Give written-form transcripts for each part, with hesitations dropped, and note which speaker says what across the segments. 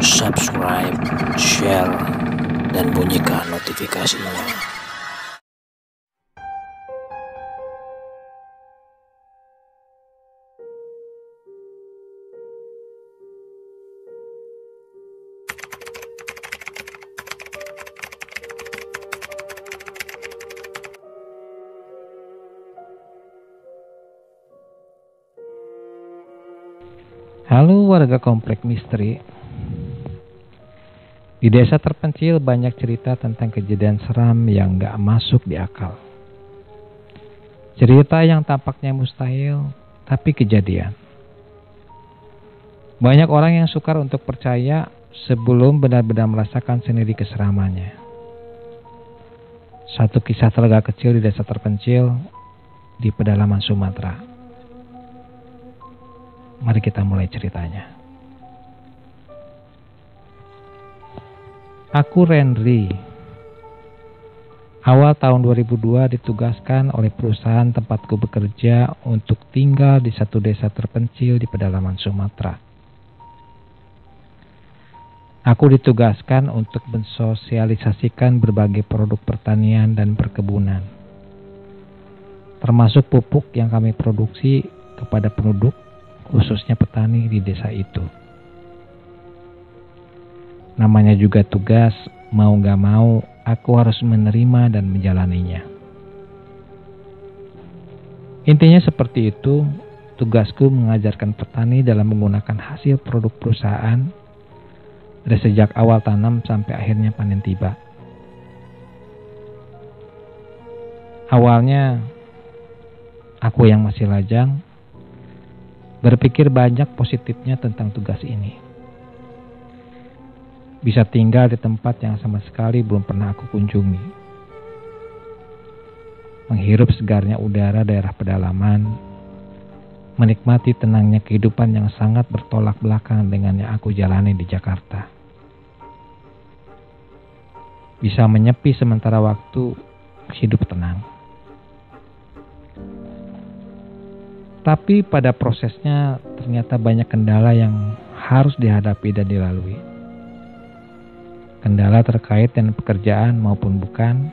Speaker 1: subscribe, share, dan bunyikan notifikasinya.
Speaker 2: Halo warga komplek misteri. Di desa terpencil banyak cerita tentang kejadian seram yang gak masuk di akal. Cerita yang tampaknya mustahil, tapi kejadian. Banyak orang yang sukar untuk percaya sebelum benar-benar merasakan sendiri keseramannya. Satu kisah telaga kecil di desa terpencil di pedalaman Sumatera. Mari kita mulai ceritanya. Aku Renry. Awal tahun 2002 ditugaskan oleh perusahaan tempatku bekerja untuk tinggal di satu desa terpencil di pedalaman Sumatera. Aku ditugaskan untuk mensosialisasikan berbagai produk pertanian dan perkebunan, termasuk pupuk yang kami produksi kepada penduduk, khususnya petani di desa itu. Namanya juga tugas, mau gak mau aku harus menerima dan menjalaninya. Intinya seperti itu, tugasku mengajarkan petani dalam menggunakan hasil produk perusahaan dari sejak awal tanam sampai akhirnya panen tiba. Awalnya, aku yang masih lajang, berpikir banyak positifnya tentang tugas ini. Bisa tinggal di tempat yang sama sekali belum pernah aku kunjungi. Menghirup segarnya udara daerah pedalaman. Menikmati tenangnya kehidupan yang sangat bertolak belakang dengan yang aku jalani di Jakarta. Bisa menyepi sementara waktu, hidup tenang. Tapi pada prosesnya ternyata banyak kendala yang harus dihadapi dan dilalui. Kendala terkait dengan pekerjaan maupun bukan,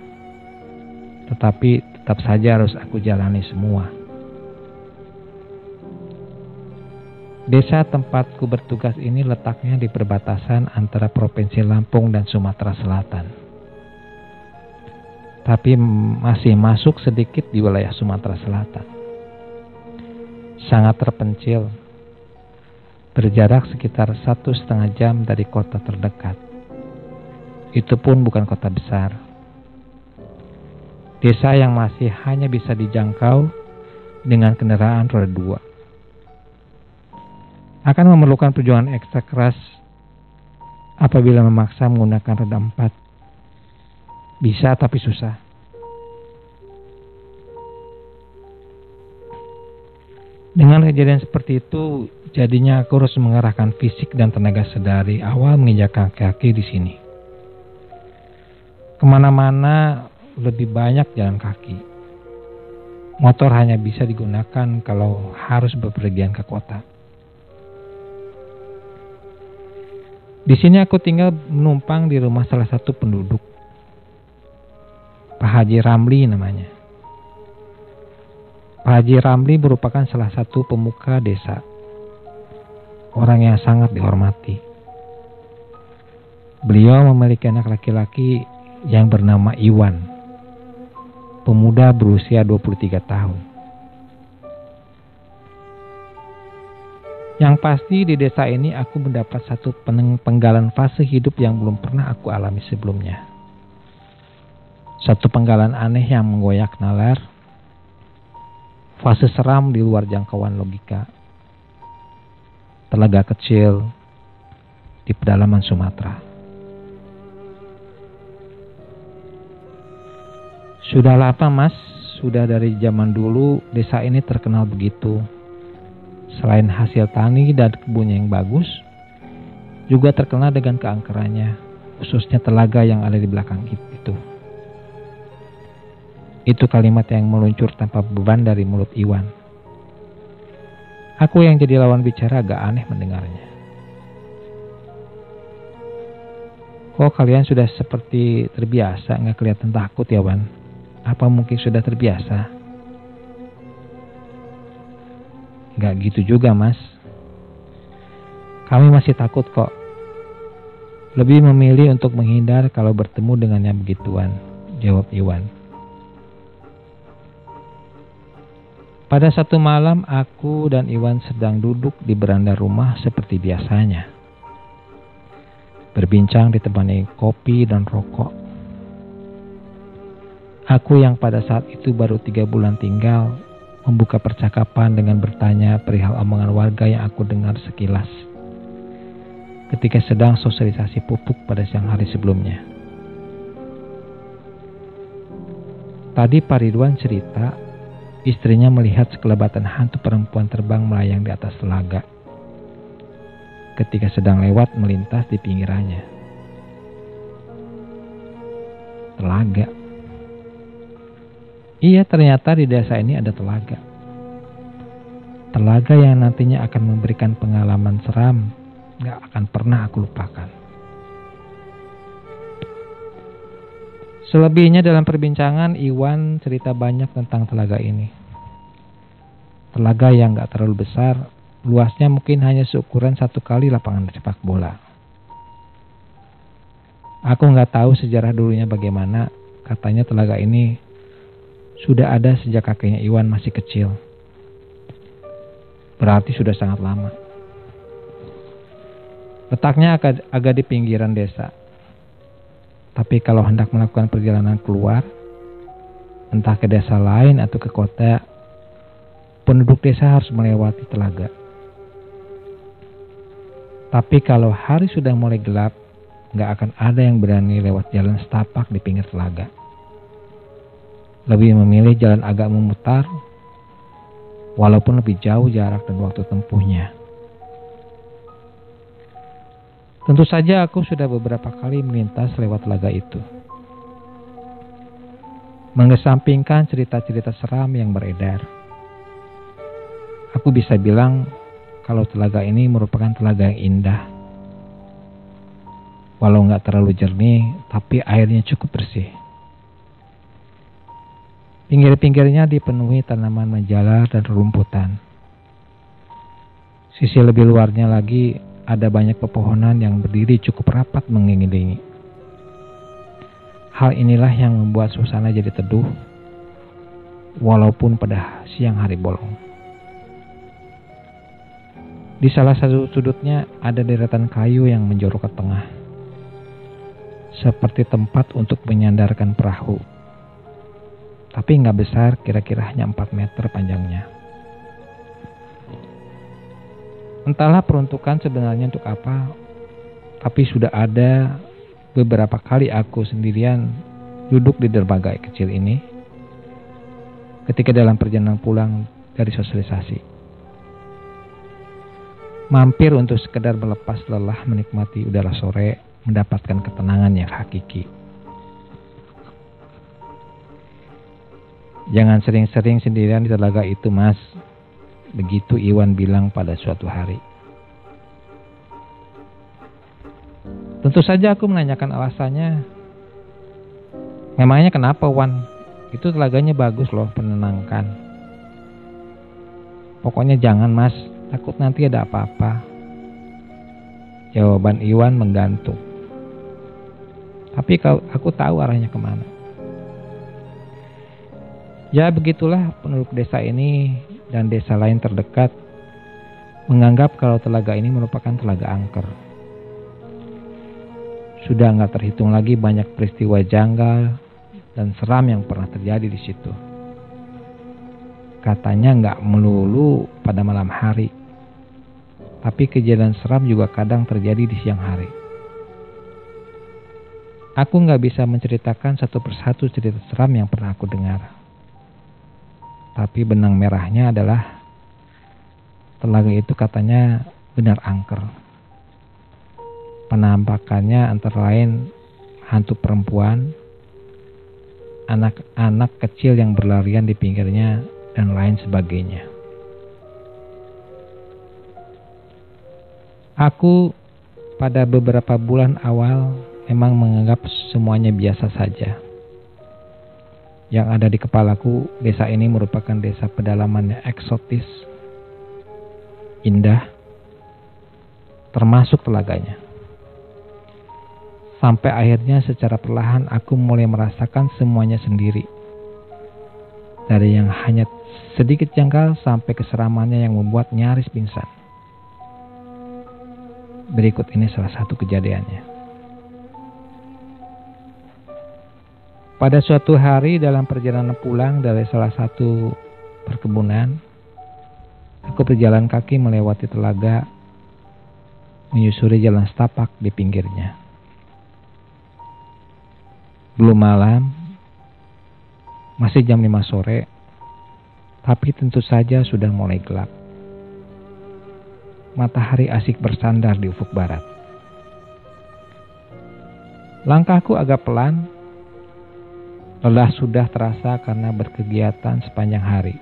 Speaker 2: tetapi tetap saja harus aku jalani semua. Desa tempatku bertugas ini letaknya di perbatasan antara Provinsi Lampung dan Sumatera Selatan. Tapi masih masuk sedikit di wilayah Sumatera Selatan. Sangat terpencil, berjarak sekitar 1,5 jam dari kota terdekat. Itu pun bukan kota besar. Desa yang masih hanya bisa dijangkau dengan kendaraan roda 2. Akan memerlukan perjuangan ekstra keras apabila memaksa menggunakan roda 4. Bisa tapi susah. Dengan kejadian seperti itu, jadinya aku harus mengerahkan fisik dan tenaga sedari awal menginjak kaki di sini. Kemana-mana lebih banyak jalan kaki. Motor hanya bisa digunakan kalau harus bepergian ke kota. Di sini aku tinggal menumpang di rumah salah satu penduduk. Pak Haji Ramli namanya. Pak Haji Ramli merupakan salah satu pemuka desa. Orang yang sangat dihormati. Beliau memiliki anak laki-laki yang bernama Iwan. Pemuda berusia 23 tahun. Yang pasti di desa ini aku mendapat satu penggalan fase hidup yang belum pernah aku alami sebelumnya. Satu penggalan aneh yang menggoyak nalar. Fase seram di luar jangkauan logika. Telaga kecil di pedalaman Sumatera. Sudah lama mas, sudah dari zaman dulu desa ini terkenal begitu. Selain hasil tani dan kebunnya yang bagus, juga terkenal dengan keangkerannya, khususnya telaga yang ada di belakang itu. Itu kalimat yang meluncur tanpa beban dari mulut Iwan. Aku yang jadi lawan bicara agak aneh mendengarnya. Kok kalian sudah seperti terbiasa nggak kelihatan takut ya, Wan? Apa mungkin sudah terbiasa? Nggak gitu juga, Mas. Kami masih takut kok. Lebih memilih untuk menghindar kalau bertemu dengan yang begituan, jawab Iwan. Pada satu malam, aku dan Iwan sedang duduk di beranda rumah seperti biasanya. Berbincang ditemani kopi dan rokok. Aku yang pada saat itu baru 3 bulan tinggal, membuka percakapan dengan bertanya perihal omongan warga yang aku dengar sekilas ketika sedang sosialisasi pupuk pada siang hari sebelumnya. Tadi Pak Ridwan cerita, istrinya melihat sekelebatan hantu perempuan terbang melayang di atas telaga ketika sedang lewat melintas di pinggirannya. Telaga. Iya, ternyata di desa ini ada telaga. Telaga yang nantinya akan memberikan pengalaman seram gak akan pernah aku lupakan. Selebihnya dalam perbincangan, Iwan cerita banyak tentang telaga ini. Telaga yang gak terlalu besar, luasnya mungkin hanya seukuran 1 kali lapangan sepak bola. Aku gak tahu sejarah dulunya bagaimana, katanya telaga ini sudah ada sejak kakeknya Iwan masih kecil. Berarti sudah sangat lama. Letaknya agak di pinggiran desa. Tapi kalau hendak melakukan perjalanan keluar, entah ke desa lain atau ke kota, penduduk desa harus melewati telaga. Tapi kalau hari sudah mulai gelap, gak akan ada yang berani lewat jalan setapak di pinggir telaga. Lebih memilih jalan agak memutar, walaupun lebih jauh jarak dan waktu tempuhnya. Tentu saja aku sudah beberapa kali melintas lewat telaga itu. Mengesampingkan cerita-cerita seram yang beredar, aku bisa bilang kalau telaga ini merupakan telaga yang indah. Walau gak terlalu jernih, tapi airnya cukup bersih. Pinggir-pinggirnya dipenuhi tanaman menjalar dan rerumputan. Sisi lebih luarnya lagi ada banyak pepohonan yang berdiri cukup rapat mengelilingi. Hal inilah yang membuat suasana jadi teduh, walaupun pada siang hari bolong. Di salah satu sudutnya ada deretan kayu yang menjorok ke tengah, seperti tempat untuk menyandarkan perahu. Tapi nggak besar, kira-kira hanya 4 meter panjangnya. Entahlah peruntukan sebenarnya untuk apa, tapi sudah ada beberapa kali aku sendirian duduk di dermaga kecil ini ketika dalam perjalanan pulang dari sosialisasi. Mampir untuk sekedar melepas lelah menikmati udara sore, mendapatkan ketenangan yang hakiki. Jangan sering-sering sendirian di telaga itu, Mas. Begitu Iwan bilang pada suatu hari. Tentu saja aku menanyakan alasannya. Memangnya kenapa, Wan? Itu telaganya bagus loh, menenangkan. Pokoknya jangan, Mas. Takut nanti ada apa-apa. Jawaban Iwan menggantung. Tapi aku tahu arahnya kemana. Ya begitulah penduduk desa ini dan desa lain terdekat menganggap kalau telaga ini merupakan telaga angker. Sudah nggak terhitung lagi banyak peristiwa janggal dan seram yang pernah terjadi di situ. Katanya nggak melulu pada malam hari, tapi kejadian seram juga kadang terjadi di siang hari. Aku nggak bisa menceritakan satu persatu cerita seram yang pernah aku dengar. Tapi benang merahnya adalah telaga itu katanya benar angker. Penampakannya antara lain hantu perempuan, anak-anak kecil yang berlarian di pinggirnya, dan lain sebagainya. Aku pada beberapa bulan awal memang menganggap semuanya biasa saja. Yang ada di kepalaku, desa ini merupakan desa pedalaman yang eksotis, indah, termasuk telaganya. Sampai akhirnya secara perlahan aku mulai merasakan semuanya sendiri. Dari yang hanya sedikit janggal sampai keseramannya yang membuat nyaris pingsan. Berikut ini salah satu kejadiannya. Pada suatu hari dalam perjalanan pulang dari salah satu perkebunan, aku berjalan kaki melewati telaga, menyusuri jalan setapak di pinggirnya. Belum malam, masih jam 5 sore, tapi tentu saja sudah mulai gelap. Matahari asik bersandar di ufuk barat. Langkahku agak pelan, lelah sudah terasa karena berkegiatan sepanjang hari.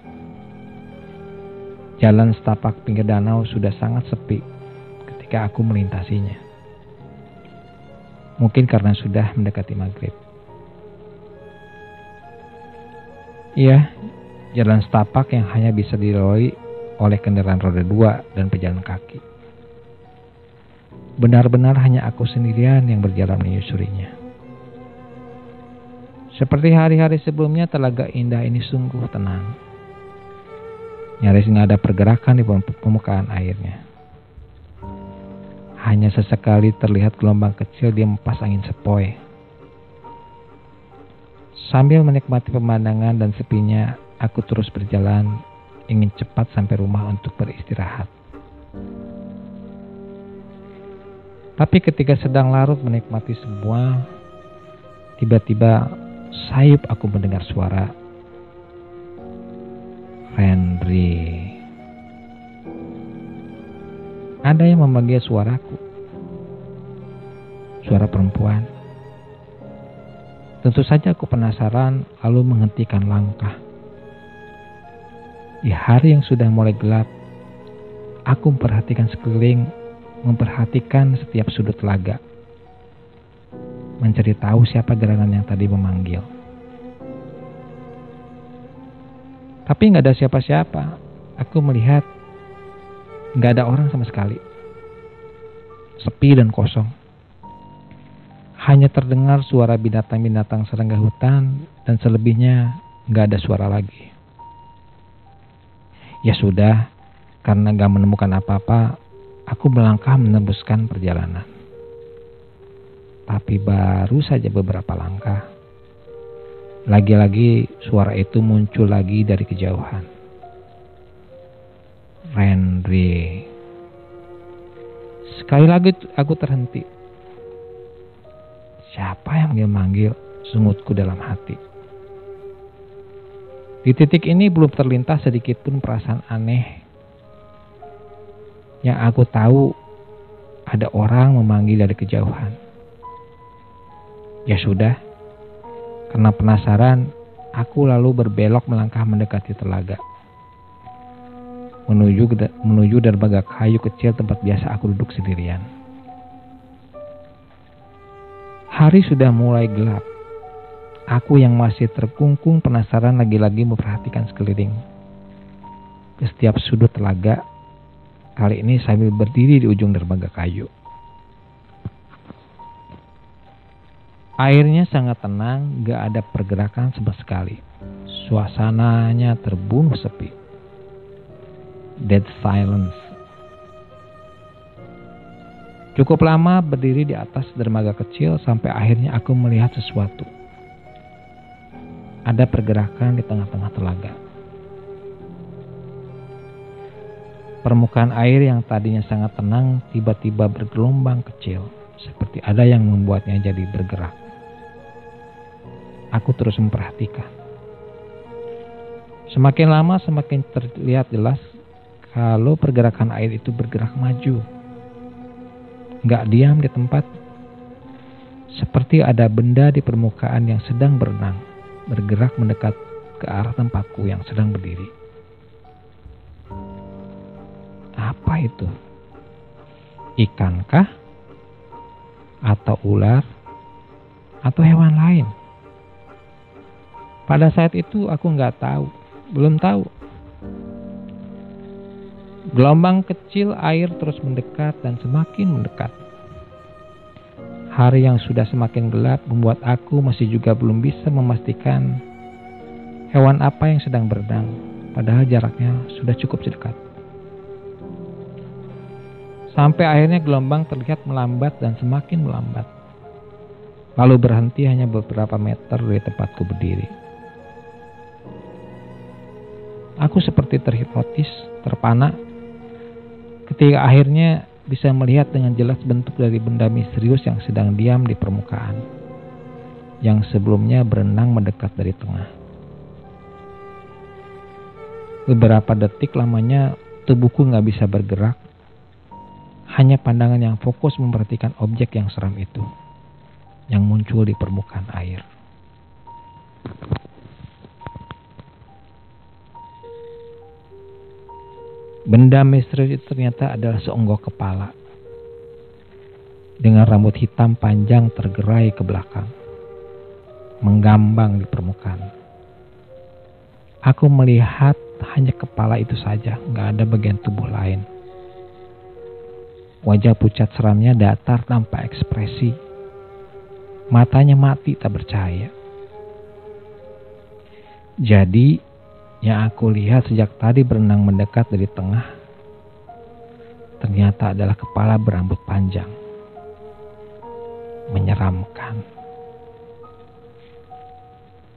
Speaker 2: Jalan setapak pinggir danau sudah sangat sepi ketika aku melintasinya. Mungkin karena sudah mendekati maghrib. Iya, jalan setapak yang hanya bisa dilalui oleh kendaraan roda 2 dan pejalan kaki. Benar-benar hanya aku sendirian yang berjalan menyusurinya. Seperti hari-hari sebelumnya, telaga indah ini sungguh tenang. Nyaris nggak ada pergerakan di permukaan airnya. Hanya sesekali terlihat gelombang kecil di empas angin sepoi. Sambil menikmati pemandangan dan sepinya, aku terus berjalan, ingin cepat sampai rumah untuk beristirahat. Tapi ketika sedang larut menikmati semua, tiba-tiba sayup aku mendengar suara, "Henry." Ada yang memanggil suaraku. Suara perempuan. Tentu saja aku penasaran lalu menghentikan langkah. Di hari yang sudah mulai gelap, aku memperhatikan sekeliling, memperhatikan setiap sudut telaga. Mencari tahu siapa gerangan yang tadi memanggil. Tapi nggak ada siapa-siapa. Aku melihat nggak ada orang sama sekali. Sepi dan kosong. Hanya terdengar suara binatang-binatang serangga hutan dan selebihnya nggak ada suara lagi. Ya sudah, karena nggak menemukan apa-apa, aku melangkah menembuskan perjalanan. Tapi baru saja beberapa langkah, lagi-lagi suara itu muncul lagi dari kejauhan. Henry. Sekali lagi aku terhenti. Siapa yang manggil-manggil, sungutku dalam hati. Di titik ini belum terlintas sedikit pun perasaan aneh. Yang aku tahu ada orang memanggil dari kejauhan. Ya sudah, karena penasaran, aku lalu berbelok melangkah mendekati telaga. Menuju dermaga kayu kecil tempat biasa aku duduk sendirian. Hari sudah mulai gelap. Aku yang masih terkungkung penasaran lagi-lagi memperhatikan sekeliling. Ke setiap sudut telaga, kali ini sambil berdiri di ujung dermaga kayu. Airnya sangat tenang, gak ada pergerakan sama sekali. Suasananya terbunuh sepi. Dead silence. Cukup lama berdiri di atas dermaga kecil sampai akhirnya aku melihat sesuatu. Ada pergerakan di tengah-tengah telaga. Permukaan air yang tadinya sangat tenang tiba-tiba bergelombang kecil, seperti ada yang membuatnya jadi bergerak. Aku terus memperhatikan. Semakin lama semakin terlihat jelas kalau pergerakan air itu bergerak maju. Gak diam di tempat. Seperti ada benda di permukaan yang sedang berenang, bergerak mendekat ke arah tempatku yang sedang berdiri. Apa itu? Ikankah? Atau ular? atau hewan lain? Pada saat itu aku belum tahu. Gelombang kecil air terus mendekat dan semakin mendekat. Hari yang sudah semakin gelap membuat aku masih juga belum bisa memastikan hewan apa yang sedang berenang, padahal jaraknya sudah cukup dekat. Sampai akhirnya gelombang terlihat melambat dan semakin melambat. Lalu berhenti hanya beberapa meter dari tempatku berdiri. Aku seperti terhipnotis, terpana, ketika akhirnya bisa melihat dengan jelas bentuk dari benda misterius yang sedang diam di permukaan, yang sebelumnya berenang mendekat dari tengah. Beberapa detik lamanya tubuhku gak bisa bergerak, hanya pandangan yang fokus memperhatikan objek yang seram itu, yang muncul di permukaan air. Benda misterius itu ternyata adalah seonggok kepala dengan rambut hitam panjang tergerai ke belakang, menggambang di permukaan. Aku melihat hanya kepala itu saja, gak ada bagian tubuh lain. Wajah pucat seramnya datar tanpa ekspresi. Matanya mati tak bercahaya. Jadi, yang aku lihat sejak tadi berenang mendekat dari tengah, ternyata adalah kepala berambut panjang. Menyeramkan.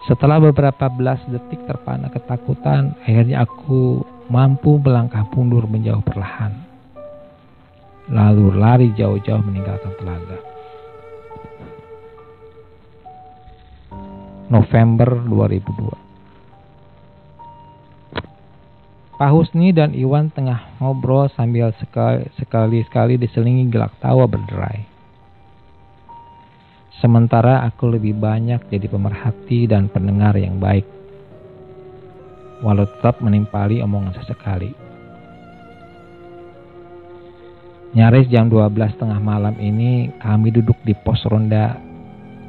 Speaker 2: Setelah beberapa belas detik terpana ketakutan, akhirnya aku mampu melangkah mundur menjauh perlahan. Lalu lari jauh-jauh meninggalkan telaga. November 2002. Pak Husni dan Iwan tengah ngobrol sambil sekali-sekali diselingi gelak tawa berderai. Sementara aku lebih banyak jadi pemerhati dan pendengar yang baik, walau tetap menimpali omongan sesekali. Nyaris jam 12 tengah malam ini kami duduk di pos ronda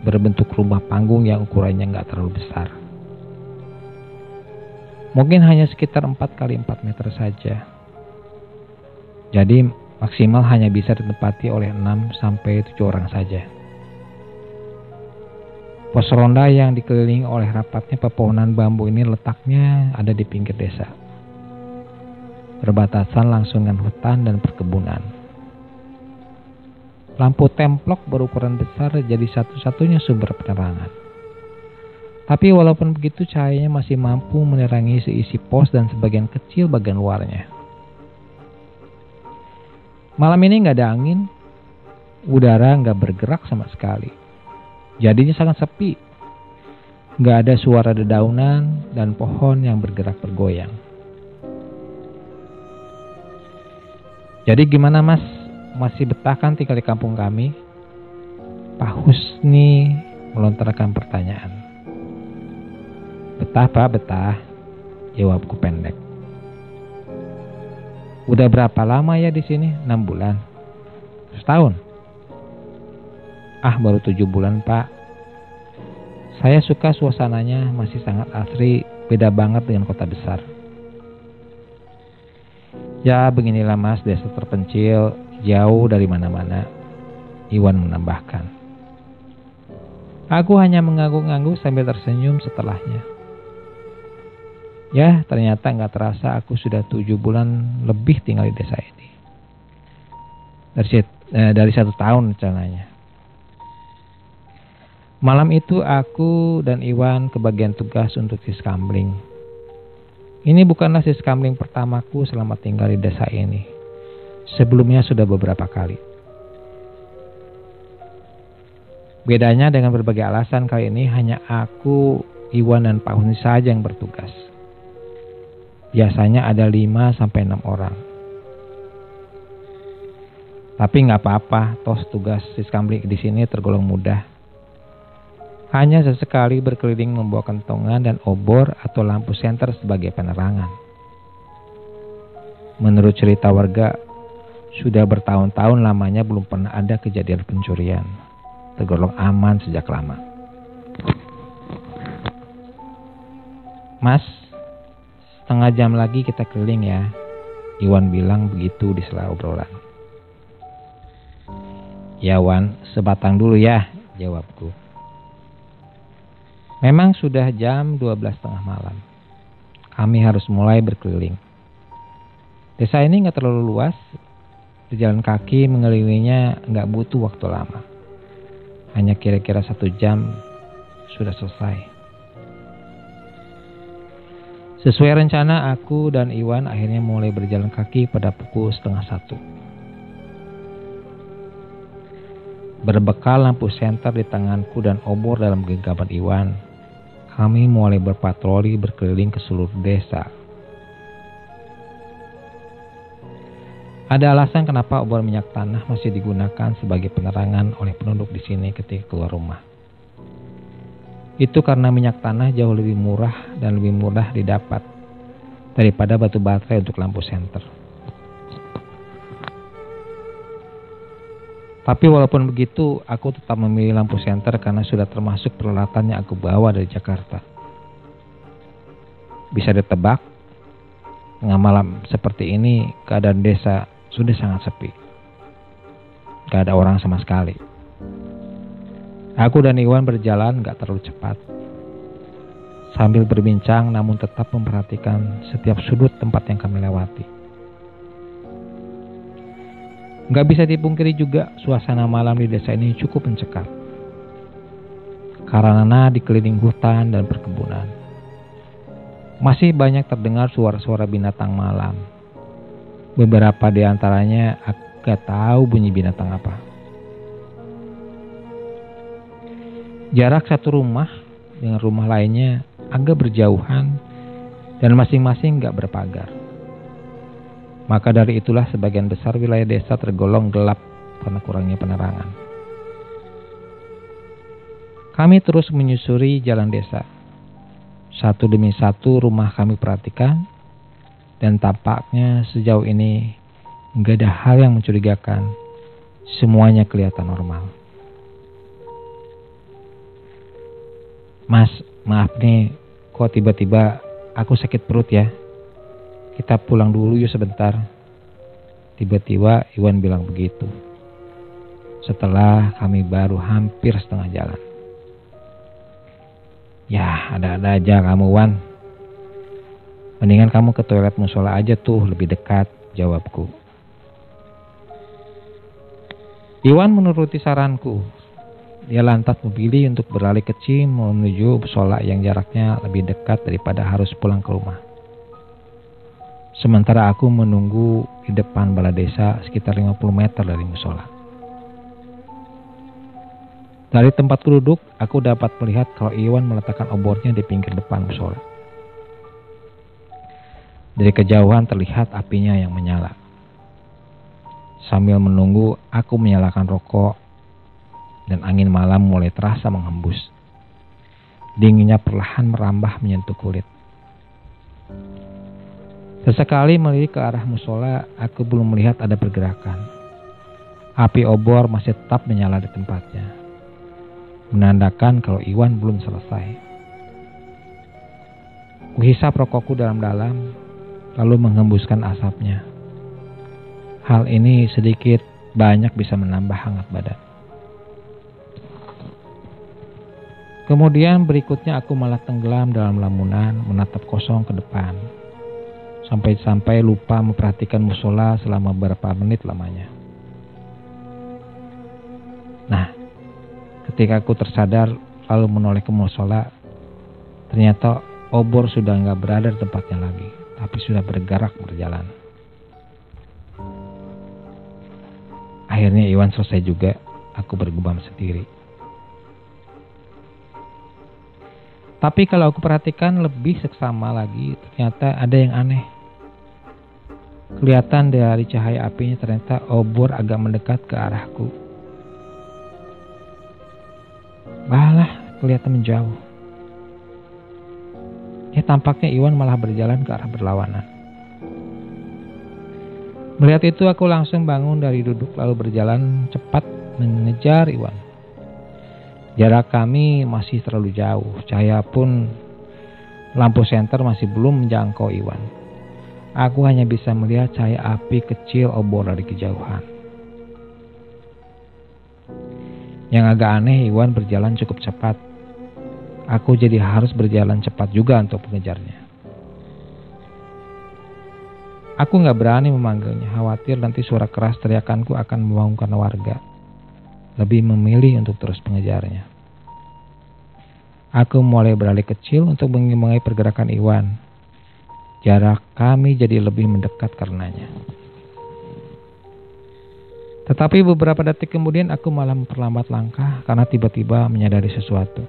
Speaker 2: berbentuk rumah panggung yang ukurannya gak terlalu besar. Mungkin hanya sekitar 4 kali 4 meter saja. Jadi maksimal hanya bisa ditempati oleh 6 sampai 7 orang saja. Pos ronda yang dikelilingi oleh rapatnya pepohonan bambu ini letaknya ada di pinggir desa, berbatasan langsung dengan hutan dan perkebunan. Lampu templok berukuran besar jadi satu-satunya sumber penerangan. Tapi walaupun begitu cahayanya masih mampu menerangi seisi pos dan sebagian kecil bagian luarnya. Malam ini gak ada angin, udara gak bergerak sama sekali. Jadinya sangat sepi. Gak ada suara dedaunan dan pohon yang bergerak bergoyang. Jadi gimana mas? Masih betah kan tinggal di kampung kami? Pak Husni melontarkan pertanyaan. Betah pak, betah. Jawabku pendek. Udah berapa lama ya di sini? 6 bulan. Setahun? Ah, baru 7 bulan pak. Saya suka suasananya, masih sangat asri, beda banget dengan kota besar. Ya beginilah mas, desa terpencil, jauh dari mana-mana, Iwan menambahkan. Aku hanya mengangguk-angguk sambil tersenyum setelahnya. Ya, ternyata gak terasa aku sudah 7 bulan lebih tinggal di desa ini. Dari 1 tahun rencananya. Malam itu aku dan Iwan kebagian tugas untuk siskambling. Ini bukanlah siskambling pertamaku selama tinggal di desa ini. Sebelumnya sudah beberapa kali. Bedanya dengan berbagai alasan kali ini hanya aku, Iwan dan Pak Husni saja yang bertugas. Biasanya ada 5 sampai 6 orang. Tapi nggak apa-apa, toh tugas siskambling di sini tergolong mudah. Hanya sesekali berkeliling membawa kentongan dan obor atau lampu senter sebagai penerangan. Menurut cerita warga, sudah bertahun-tahun lamanya belum pernah ada kejadian pencurian. tergolong aman sejak lama. Mas, setengah jam lagi kita keliling ya, Iwan bilang begitu di sela obrolan. Ya Wan, sebatang dulu ya, jawabku. Memang sudah jam 12:30 malam. Kami harus mulai berkeliling. Desa ini gak terlalu luas. Berjalan kaki mengelilinginya gak butuh waktu lama. Hanya kira-kira 1 jam sudah selesai. Sesuai rencana, aku dan Iwan akhirnya mulai berjalan kaki pada pukul 12:30. Berbekal lampu senter di tanganku dan obor dalam genggaman Iwan, kami mulai berpatroli berkeliling ke seluruh desa. Ada alasan kenapa obor minyak tanah masih digunakan sebagai penerangan oleh penduduk di sini ketika keluar rumah. Itu karena minyak tanah jauh lebih murah dan lebih mudah didapat daripada batu baterai untuk lampu senter. Tapi walaupun begitu, aku tetap memilih lampu senter karena sudah termasuk peralatan yang aku bawa dari Jakarta. Bisa ditebak, tengah malam seperti ini keadaan desa sudah sangat sepi. Gak ada orang sama sekali. Aku dan Iwan berjalan gak terlalu cepat. Sambil berbincang namun tetap memperhatikan setiap sudut tempat yang kami lewati. Gak bisa dipungkiri juga suasana malam di desa ini cukup mencekam. Karena dikelilingi hutan dan perkebunan. Masih banyak terdengar suara-suara binatang malam. Beberapa di antaranya gak tahu bunyi binatang apa. Jarak satu rumah dengan rumah lainnya agak berjauhan dan masing-masing gak berpagar. Maka dari itulah sebagian besar wilayah desa tergolong gelap karena kurangnya penerangan. Kami terus menyusuri jalan desa. Satu demi satu rumah kami perhatikan dan tampaknya sejauh ini gak ada hal yang mencurigakan. Semuanya kelihatan normal. Mas, maaf nih, kok tiba-tiba aku sakit perut ya. Kita pulang dulu yuk sebentar. Tiba-tiba Iwan bilang begitu. Setelah kami baru hampir setengah jalan. Ya, ada-ada aja kamu Wan. Mendingan kamu ke toilet musola aja tuh, lebih dekat, jawabku. Iwan menuruti saranku. Dia lantas memilih untuk beralih kecil menuju musola yang jaraknya lebih dekat daripada harus pulang ke rumah. Sementara aku menunggu di depan balai desa sekitar 50 meter dari musola. Dari tempat duduk, aku dapat melihat kalau Iwan meletakkan obornya di pinggir depan musola. Dari kejauhan terlihat apinya yang menyala. Sambil menunggu, aku menyalakan rokok dan angin malam mulai terasa menghembus. Dinginnya perlahan merambah menyentuh kulit. Sesekali melirik ke arah musola, aku belum melihat ada pergerakan. Api obor masih tetap menyala di tempatnya, menandakan kalau Iwan belum selesai. Kuhisap rokokku dalam-dalam, lalu menghembuskan asapnya. Hal ini sedikit banyak bisa menambah hangat badan. Kemudian berikutnya aku malah tenggelam dalam lamunan menatap kosong ke depan. Sampai-sampai lupa memperhatikan musola selama beberapa menit lamanya. Nah, ketika aku tersadar lalu menoleh ke musola, ternyata obor sudah gak berada di tempatnya lagi, tapi sudah bergerak berjalan. Akhirnya Iwan selesai juga, aku bergumam sendiri. Tapi kalau aku perhatikan lebih seksama lagi, ternyata ada yang aneh. Kelihatan dari cahaya apinya ternyata obor agak mendekat ke arahku. Malah kelihatan menjauh. Ya tampaknya Iwan malah berjalan ke arah berlawanan. Melihat itu aku langsung bangun dari duduk lalu berjalan cepat mengejar Iwan. Jarak kami masih terlalu jauh. Cahaya pun lampu senter masih belum menjangkau Iwan. Aku hanya bisa melihat cahaya api kecil obor dari kejauhan. Yang agak aneh, Iwan berjalan cukup cepat. Aku jadi harus berjalan cepat juga untuk mengejarnya. Aku gak berani memanggilnya, khawatir nanti suara keras teriakanku akan membangunkan warga. Lebih memilih untuk terus mengejarnya. Aku mulai beralih kecil untuk mengimbangi pergerakan Iwan. Jarak kami jadi lebih mendekat karenanya. Tetapi beberapa detik kemudian aku malah memperlambat langkah karena tiba-tiba menyadari sesuatu.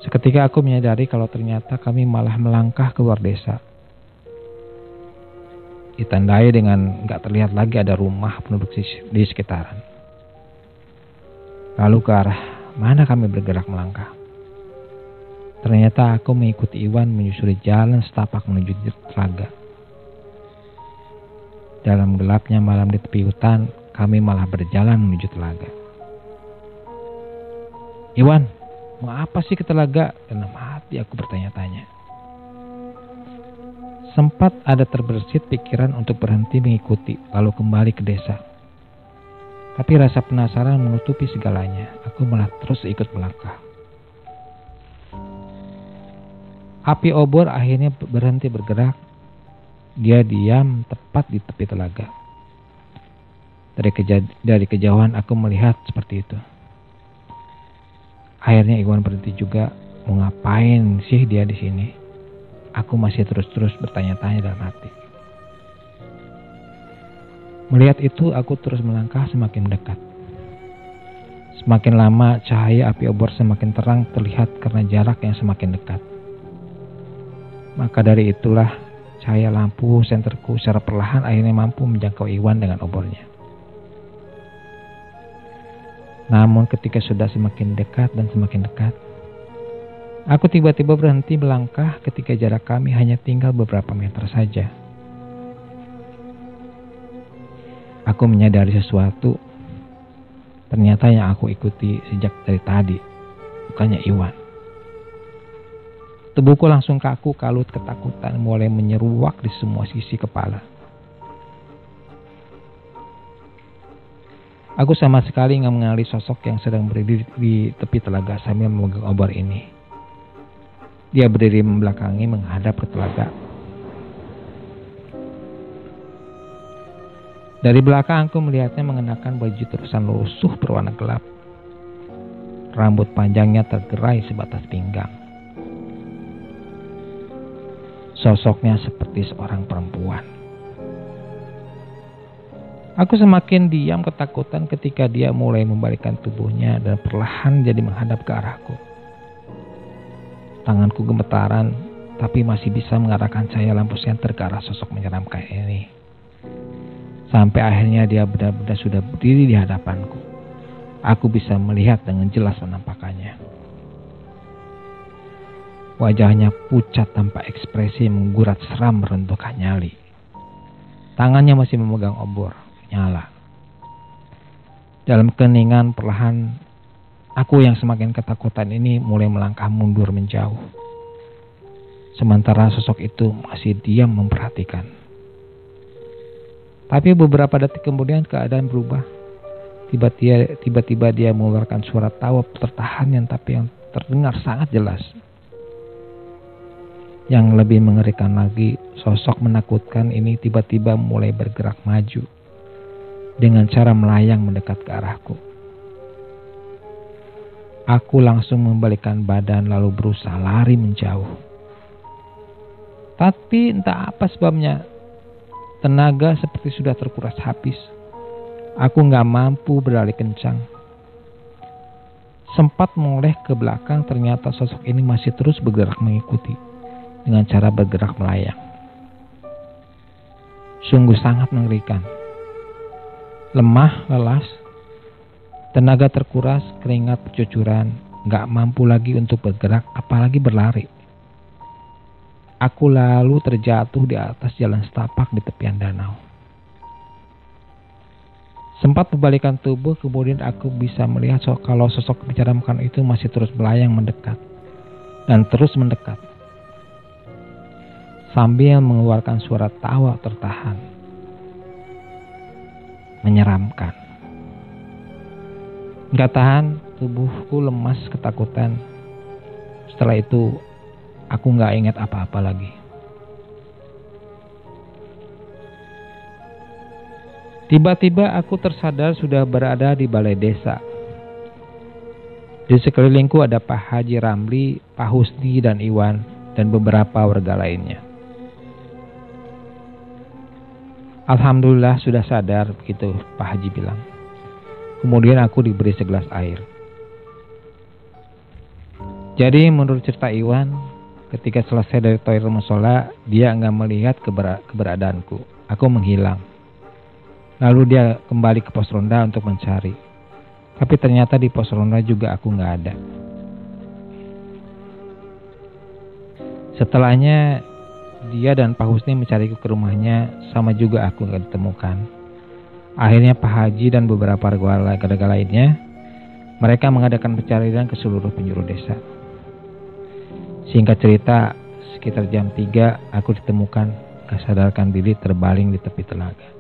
Speaker 2: Seketika aku menyadari kalau ternyata kami malah melangkah keluar desa. Ditandai dengan gak terlihat lagi ada rumah penduduk di sekitaran. Lalu ke arah mana kami bergerak melangkah? Ternyata aku mengikuti Iwan menyusuri jalan setapak menuju telaga. Dalam gelapnya malam di tepi hutan, kami malah berjalan menuju telaga. Iwan, mau apa sih ke telaga? Dalam hati aku bertanya-tanya. Sempat ada terbersit pikiran untuk berhenti mengikuti, lalu kembali ke desa. Tapi rasa penasaran menutupi segalanya. Aku malah terus ikut melangkah. Api obor akhirnya berhenti bergerak. Dia diam tepat di tepi telaga. Dari kejauhan aku melihat seperti itu. Akhirnya Iwan berhenti juga. Mau ngapain sih dia di sini? Aku masih terus bertanya-tanya dalam hati. Melihat itu, aku terus melangkah semakin dekat. Semakin lama, cahaya api obor semakin terang terlihat karena jarak yang semakin dekat. Maka dari itulah, cahaya lampu senterku secara perlahan akhirnya mampu menjangkau Iwan dengan obornya. Namun ketika sudah semakin dekat dan semakin dekat, aku tiba-tiba berhenti melangkah ketika jarak kami hanya tinggal beberapa meter saja. Aku menyadari sesuatu. Ternyata yang aku ikuti sejak dari tadi bukannya Iwan. Tubuhku langsung kaku, kalut, ketakutan mulai menyeruak di semua sisi kepala. Aku sama sekali gak mengenali sosok yang sedang berdiri di tepi telaga sambil memegang obor ini. Dia berdiri membelakangi menghadap ke telaga. Dari belakang aku melihatnya mengenakan baju terusan lusuh berwarna gelap. Rambut panjangnya tergerai sebatas pinggang. Sosoknya seperti seorang perempuan. Aku semakin diam ketakutan ketika dia mulai membalikkan tubuhnya dan perlahan jadi menghadap ke arahku. Tanganku gemetaran, tapi masih bisa mengarahkan cahaya lampu senter ke arah sosok menyeramkan ini. Sampai akhirnya dia benar-benar sudah berdiri di hadapanku. Aku bisa melihat dengan jelas penampakannya. Wajahnya pucat tanpa ekspresi menggurat seram meruntuhkan nyali. Tangannya masih memegang obor, nyala. Dalam keheningan perlahan, aku yang semakin ketakutan ini mulai melangkah mundur menjauh. Sementara sosok itu masih diam memperhatikan. Tapi beberapa detik kemudian keadaan berubah. Tiba-tiba dia mengeluarkan suara tawa tertahan yang terdengar sangat jelas. Yang lebih mengerikan lagi, sosok menakutkan ini tiba-tiba mulai bergerak maju dengan cara melayang mendekat ke arahku. Aku langsung membalikkan badan lalu berusaha lari menjauh. Tapi entah apa sebabnya, tenaga seperti sudah terkuras habis. Aku gak mampu berlari kencang. Sempat menoleh ke belakang, ternyata sosok ini masih terus bergerak mengikuti dengan cara bergerak melayang. Sungguh sangat mengerikan. Lemah, lelas, tenaga terkuras, keringat bercucuran, gak mampu lagi untuk bergerak apalagi berlari. Aku lalu terjatuh di atas jalan setapak di tepian danau. Sempat berbalikan tubuh, kemudian aku bisa melihat kalau sosok menyeramkan itu masih terus melayang mendekat dan terus mendekat, sambil mengeluarkan suara tawa tertahan. Menyeramkan. Gak tahan, tubuhku lemas ketakutan. Setelah itu, aku gak ingat apa-apa lagi. Tiba-tiba aku tersadar sudah berada di balai desa. Di sekelilingku ada Pak Haji Ramli, Pak Husni, dan Iwan, dan beberapa warga lainnya. Alhamdulillah sudah sadar, begitu Pak Haji bilang. Kemudian aku diberi segelas air. Jadi menurut cerita Iwan, ketika selesai dari toilet musola, dia enggak melihat keberadaanku. Aku menghilang. Lalu dia kembali ke pos ronda untuk mencari. Tapi ternyata di pos ronda juga aku nggak ada. Setelahnya dia dan Pak Husni mencariku ke rumahnya, sama juga aku nggak ditemukan. Akhirnya Pak Haji dan beberapa warga lainnya, mereka mengadakan pencarian ke seluruh penjuru desa. Singkat cerita, sekitar jam 3 aku ditemukan gak sadarkan diri terbaring di tepi telaga.